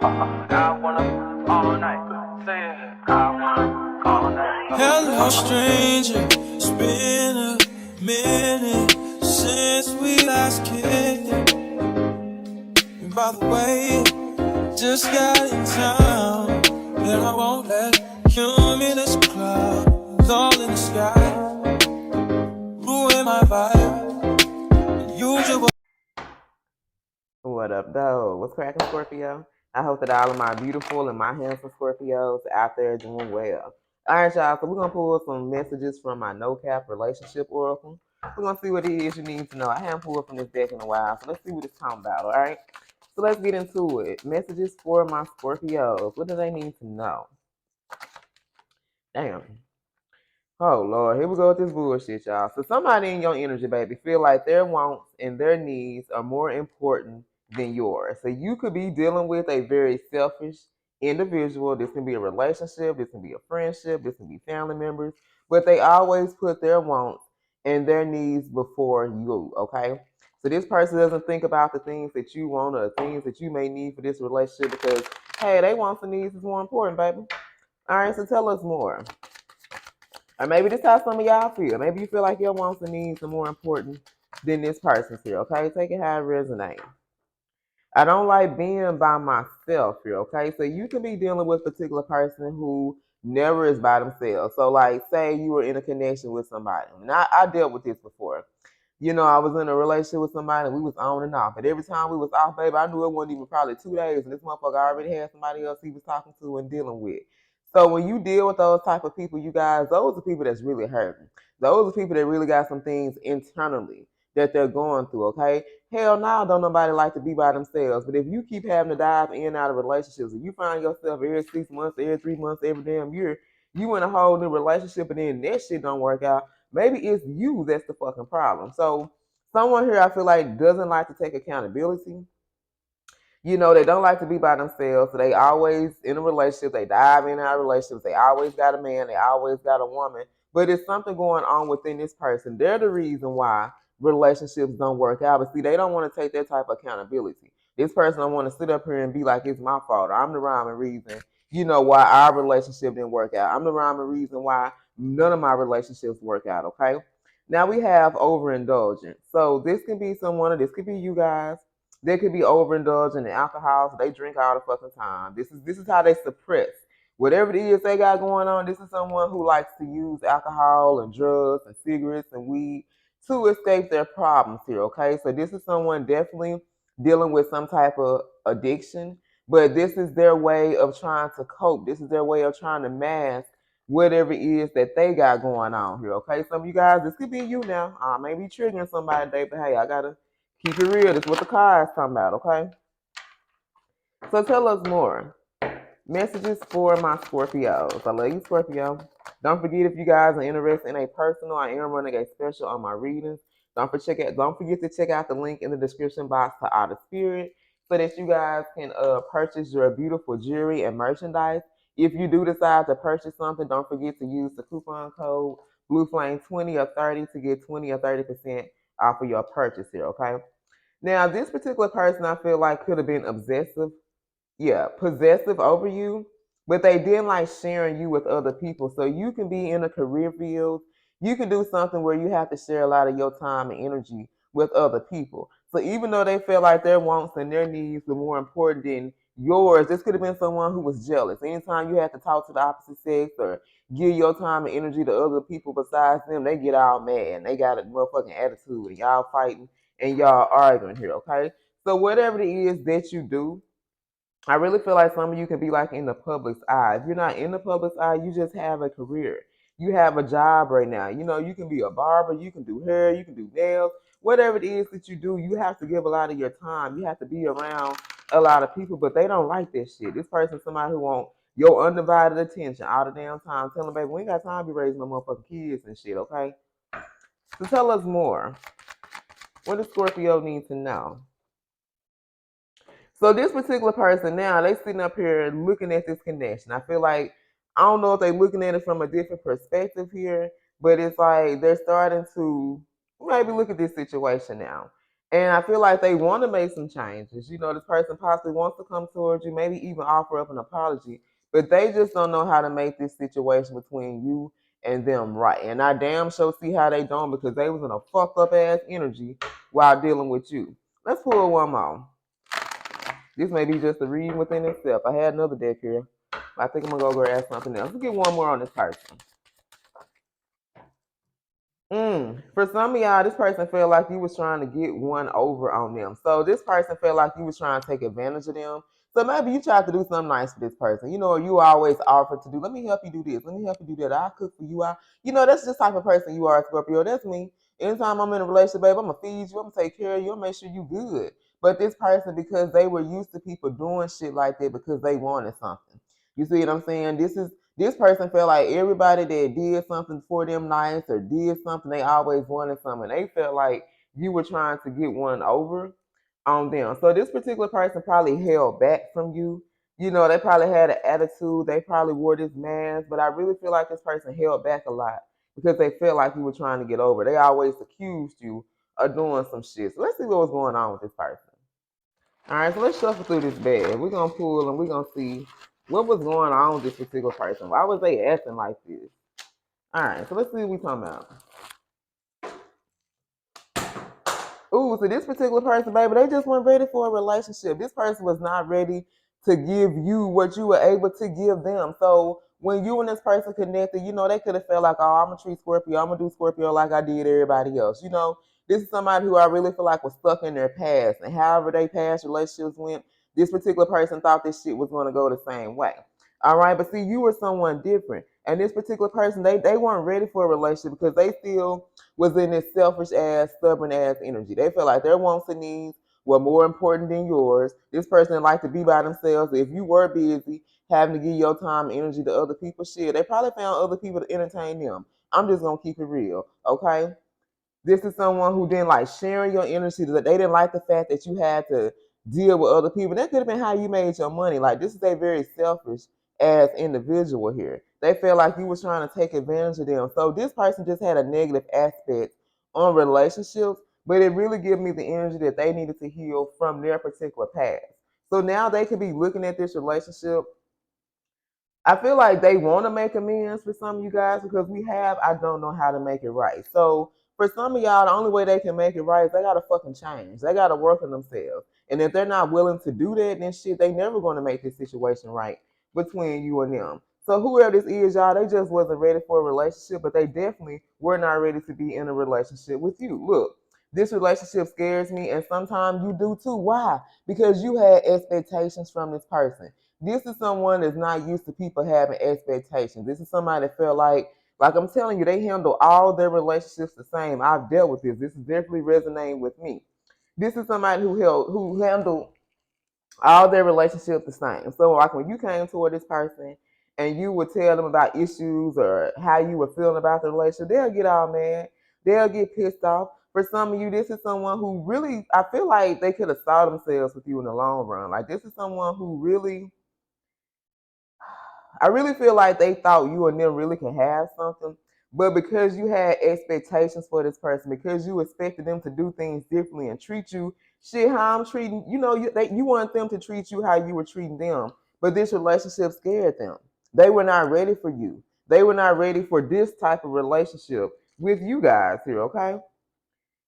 I wanna all night. Say it. I wanna all night. Hello, stranger. It's been a minute since we last kicked it. And by the way, just got in town, and I won't let cumulus clouds all in the sky ruin my vibe. Usual. What up, though? What's cracking, Scorpio? I hope that all of my beautiful and my handsome Scorpios out there doing well. All right, y'all. So we're gonna pull some messages from my no cap relationship oracle. We're gonna see what it is you need to know. I haven't pulled from this deck in a while, so let's see what it's talking about. All right. So let's get into it. Messages for my Scorpios. What do they need to know? Damn. Oh Lord, here we go with this bullshit, y'all. So somebody in your energy, baby, feel like their wants and their needs are more important than yours. So you could be dealing with a very selfish individual. This can be a relationship, this can be a friendship, this can be family members, but they always put their wants and their needs before you, okay? So this person doesn't think about the things that you want or things that you may need for this relationship because, hey, they wants and needs is more important, baby. All right, so tell us more. Or maybe this is how some of y'all feel. Maybe you feel like your wants and needs are more important than this person's here, okay? Take it how it resonates. I don't like being by myself here, okay? So you can be dealing with a particular person who never is by themselves. So, like, say you were in a connection with somebody. And I dealt with this before. You know, I was in a relationship with somebody and we was on and off. But every time we was off, baby, I knew it wasn't even probably 2 days. And this motherfucker already had somebody else he was talking to and dealing with. So when you deal with those type of people, you guys, those are people that's really hurting. Those are people that really got some things internally that they're going through, okay? Hell no, don't nobody like to be by themselves. But if you keep having to dive in and out of relationships and you find yourself every 6 months, every 3 months, every damn year, you in a whole new relationship and then that shit don't work out, maybe it's you that's the fucking problem. So someone here I feel like doesn't like to take accountability. You know, they don't like to be by themselves. So they always in a relationship, they dive in and out of relationships. They always got a man, they always got a woman. But it's something going on within this person. They're the reason why relationships don't work out. But see, they don't want to take that type of accountability. This person don't want to sit up here and be like, it's my fault. I'm the rhyme and reason, you know, why our relationship didn't work out. I'm the rhyme and reason why none of my relationships work out, okay? Now we have overindulgence. So this can be someone, or this could be you guys. They could be overindulging in alcohol, so they drink all the fucking time. This is how they suppress whatever it is they got going on. This is someone who likes to use alcohol and drugs and cigarettes and weed to escape their problems here. Okay, so this is someone definitely dealing with some type of addiction, but this is their way of trying to cope. This is their way of trying to mask whatever it is that they got going on here. Okay, some of you guys, this could be you now. Maybe triggering somebody today, but hey, I gotta keep it real. That's what the car is talking about, okay? So tell us more. Messages for my Scorpios. I love you, Scorpio. Don't forget if you guys are interested in a personal, I am running a special on my readings. Don't forget to check out the link in the description box to Outer Spirit so that you guys can purchase your beautiful jewelry and merchandise. If you do decide to purchase something, don't forget to use the coupon code BLUFlame20 or 30 to get 20 or 30% off of your purchase here, okay? Now, this particular person I feel like could have been obsessive, possessive over you, but they didn't like sharing you with other people. So you can be in a career field, you can do something where you have to share a lot of your time and energy with other people. So even though they feel like their wants and their needs were more important than yours, this could have been someone who was jealous. Anytime you have to talk to the opposite sex or give your time and energy to other people besides them, they get all mad and they got a motherfucking attitude and y'all fighting and y'all arguing here, okay? So whatever it is that you do, I really feel like some of you can be like in the public's eye. If you're not in the public's eye, you just have a career. You have a job right now. You know, you can be a barber, you can do hair, you can do nails, whatever it is that you do, you have to give a lot of your time. You have to be around a lot of people, but they don't like this shit. This person's somebody who wants your undivided attention all the damn time. Tell them, baby, we ain't got time to be raising no motherfucking kids and shit, okay? So tell us more. What does Scorpio need to know? So this particular person now, they sitting up here looking at this connection. I feel like I don't know if they're looking at it from a different perspective here, but it's like they're starting to maybe look at this situation now. And I feel like they want to make some changes. You know, this person possibly wants to come towards you, maybe even offer up an apology, but they just don't know how to make this situation between you and them right. And I damn sure see how they don't, because they was in a fucked up ass energy while dealing with you. Let's pull one more. This may be just a reading within itself. I had another deck here. I think I'm gonna go grab something else. Let's get one more on this person. For some of y'all, this person felt like you was trying to get one over on them. So this person felt like you was trying to take advantage of them. So maybe you tried to do something nice for this person. You know, you always offer to do, let me help you do this. Let me help you do that. I'll cook for you. That's just the type of person you are, Scorpio. That's me. Anytime I'm in a relationship, babe, I'm going to feed you. I'm going to take care of you. I'm going to make sure you good. But this person, because they were used to people doing shit like that because they wanted something. You see what I'm saying? This person felt like everybody that did something for them nice or did something, they always wanted something. They felt like you were trying to get one over on them. So this particular person probably held back from you. You know, they probably had an attitude. They probably wore this mask, but I really feel like this person held back a lot because they felt like you were trying to get over. They always accused you of doing some shit. So let's see what was going on with this person. All right, so let's shuffle through this bag. We're gonna pull and we're gonna see what was going on with this particular person. Why was they acting like this? All right, so let's see what we're talking about. Ooh, so this particular person, baby, they just weren't ready for a relationship. This person was not ready to give you what you were able to give them. So when you and this person connected, you know, they could have felt like, oh, I'm gonna treat Scorpio, I'm gonna do Scorpio like I did everybody else. You know, this is somebody who I really feel like was stuck in their past. And however they past relationships went, this particular person thought this shit was gonna go the same way. All right, but see, you were someone different. And this particular person, they weren't ready for a relationship because they still was in this selfish ass, stubborn ass energy. They felt like their wants and needs were more important than yours. This person liked to be by themselves. If you were busy having to give your time and energy to other people, shit, they probably found other people to entertain them. I'm just gonna keep it real, okay? This is someone who didn't like sharing your energy. They didn't like the fact that you had to deal with other people. That could have been how you made your money. Like, this is a very selfish as individual here. They felt like you was trying to take advantage of them. So this person just had a negative aspect on relationships, but it really gave me the energy that they needed to heal from their particular past. So now they could be looking at this relationship. I feel like they want to make amends for some of you guys because I don't know how to make it right. So for some of y'all, the only way they can make it right is they gotta fucking change. They gotta work on themselves. And if they're not willing to do that, then shit, they never gonna make this situation right between you and them. So whoever this is, y'all, they just wasn't ready for a relationship, but they definitely were not ready to be in a relationship with you. Look, this relationship scares me, and sometimes you do too. Why? Because you had expectations from this person. This is someone that's not used to people having expectations. This is somebody that felt like I'm telling you, they handle all their relationships the same. I've dealt with this. This is definitely resonating with me. This is somebody who handled all their relationships the same. So like when you came toward this person and you would tell them about issues or how you were feeling about the relationship, they'll get all mad. They'll get pissed off. For some of you, this is someone who really, I feel like they could have saw themselves with you in the long run. Like, this is someone who really, I really feel like they thought you and them really can have something, but because you had expectations for this person, because you expected them to do things differently and treat you shit how I'm treating, you want them to treat you how you were treating them, but this relationship scared them. They were not ready for you. They were not ready for this type of relationship with you guys here, okay?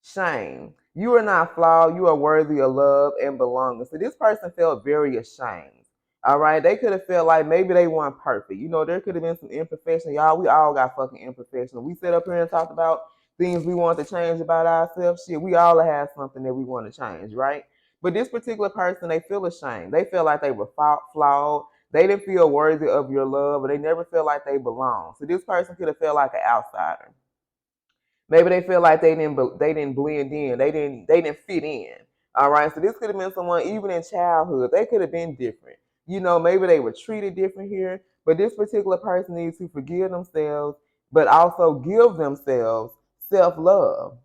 Shame. You are not flawed. You are worthy of love and belonging. So this person felt very ashamed. All right. They could have felt like maybe they weren't perfect. You know, there could have been some imperfection. Y'all, we all got fucking imperfection. We sit up here and talked about things we want to change about ourselves. Shit, we all have something that we want to change, right? But this particular person, they feel ashamed. They feel like they were flawed. They didn't feel worthy of your love, or they never feel like they belong. So this person could have felt like an outsider. Maybe they feel like they didn't blend in. They didn't fit in. All right. So this could have been someone even in childhood. They could have been different. You know, maybe they were treated different here. But this particular person needs to forgive themselves, but also give themselves self-love.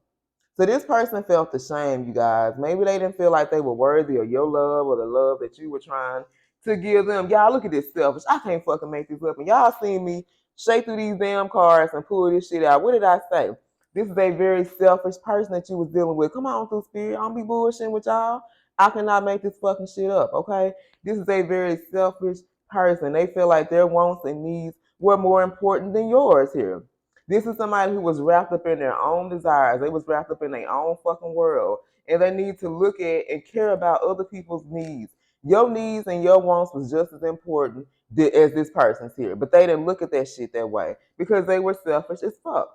So this person felt the shame, you guys. Maybe they didn't feel like they were worthy of your love or the love that you were trying to give them. Y'all, look at this selfish. I can't fucking make this up. And y'all seen me shake through these damn cards and pull this shit out. What did I say? This is a very selfish person that you was dealing with. Come on through, spirit. I don't be bullshitting with y'all. I cannot make this fucking shit up, okay? This is a very selfish person. They feel like their wants and needs were more important than yours here. This is somebody who was wrapped up in their own desires. They was wrapped up in their own fucking world. And they need to look at and care about other people's needs. Your needs and your wants was just as important as this person's here. But they didn't look at that shit that way because they were selfish as fuck.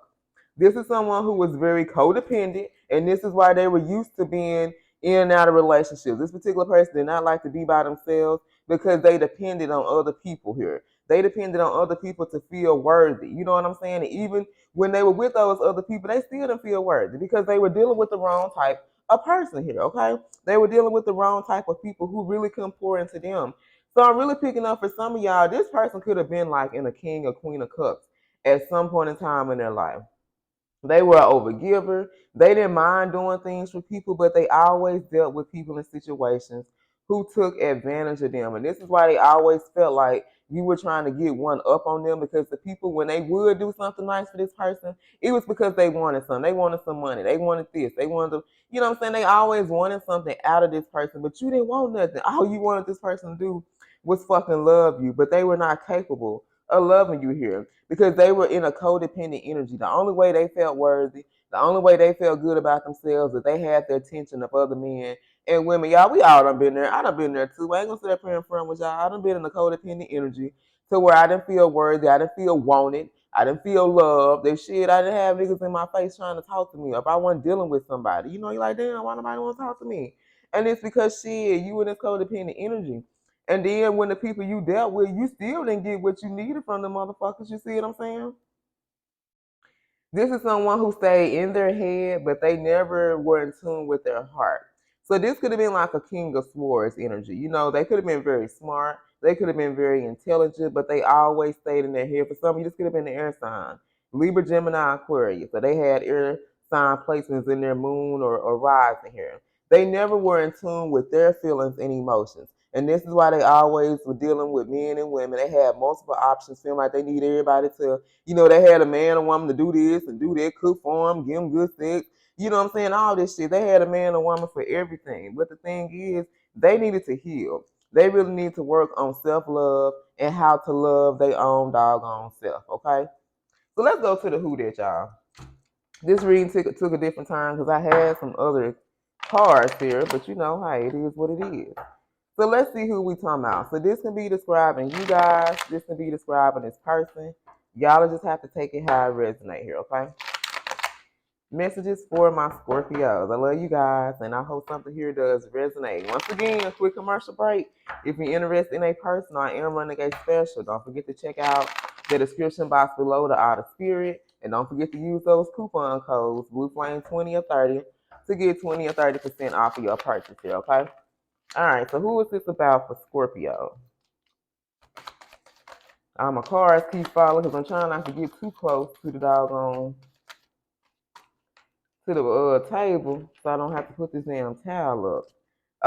This is someone who was very codependent, and this is why they were used to being in and out of relationships. This particular person did not like to be by themselves because they depended on other people here. They depended on other people to feel worthy. You know what I'm saying? And even when they were with those other people, they still didn't feel worthy because they were dealing with the wrong type of person here, okay? They were dealing with the wrong type of people who really couldn't pour into them. So I'm really picking up for some of y'all, this person could have been like in a king or queen of cups at some point in time in their life. They were an overgiver. They didn't mind doing things for people, but they always dealt with people in situations who took advantage of them. And this is why they always felt like you were trying to get one up on them because the people, when they would do something nice for this person, it was because they wanted something. They wanted some money. They wanted this. They wanted to, you know what I'm saying? They always wanted something out of this person, but you didn't want nothing. All you wanted this person to do was fucking love you, but they were not capable of loving you here because they were in a codependent energy. The only way they felt worthy, the only way they felt good about themselves, that they had the attention of other men and women. Y'all, we all done been there. I done been there too. I ain't gonna sit up here in front with y'all. I done been in a codependent energy to where I didn't feel worthy, I didn't feel wanted, I didn't feel loved. They shit, I didn't have niggas in my face trying to talk to me. If I wasn't dealing with somebody, you know, you're like, damn, why nobody want to talk to me? And it's because shit, you in this codependent energy. And then when the people you dealt with, you still didn't get what you needed from the motherfuckers. You see what I'm saying? This is someone who stayed in their head, but they never were in tune with their heart. So this could have been like a King of Swords energy. You know, they could have been very smart. They could have been very intelligent, but they always stayed in their head. For some of you, this could have been the air sign. Libra, Gemini, Aquarius. So they had air sign placements in their moon or rising here. They never were in tune with their feelings and emotions. And this is why they always were dealing with men and women. They had multiple options, feeling like they need everybody to, you know, they had a man or woman to do this and do that, cook for them, give them good sex. You know what I'm saying? All this shit. They had a man or woman for everything. But the thing is, they needed to heal. They really need to work on self-love and how to love their own doggone self, okay? So let's go to the who that, y'all. This reading took a different time because I had some other cards here, but you know, hey, it is what it is. So let's see who we talking about. So this can be describing you guys. This can be describing this person. Y'all just have to take it how it resonates here, okay? Messages for my Scorpios. I love you guys, and I hope something here does resonate. Once again, a quick commercial break. If you're interested in a person, I am running a special. Don't forget to check out the description box below, the Outer Spirit. And don't forget to use those coupon codes, BLUFlame20 or 30, to get 20 or 30% off of your purchase here, okay? All right, so who is this about for Scorpio? My cards keep falling because I'm trying not to get too close to the doggone, to the table so I don't have to put this damn towel up.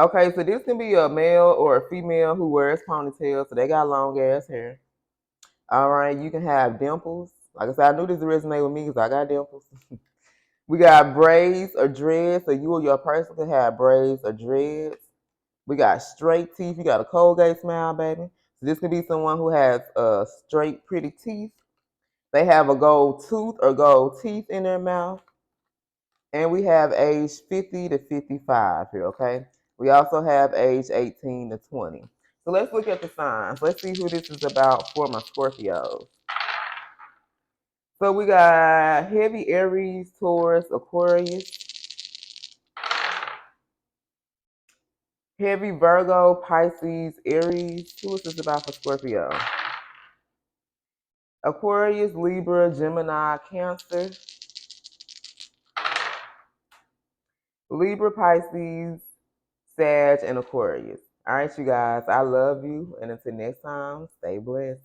Okay, so this can be a male or a female who wears ponytails, so they got long ass hair. All right, you can have dimples. Like I said, I knew this resonate with me because I got dimples. We got braids or dreads, so you or your person can have braids or dreads. We got straight teeth. You got a Colgate smile, baby. So this can be someone who has straight, pretty teeth. They have a gold tooth or gold teeth in their mouth. And we have age 50 to 55 here, okay? We also have age 18 to 20. So let's look at the signs. Let's see who this is about for my Scorpios. So we got heavy Aries, Taurus, Aquarius. Heavy Virgo, Pisces, Aries. Who is this about for Scorpio? Aquarius, Libra, Gemini, Cancer. Libra, Pisces, Sag, and Aquarius. All right, you guys. I love you. And until next time, stay blessed.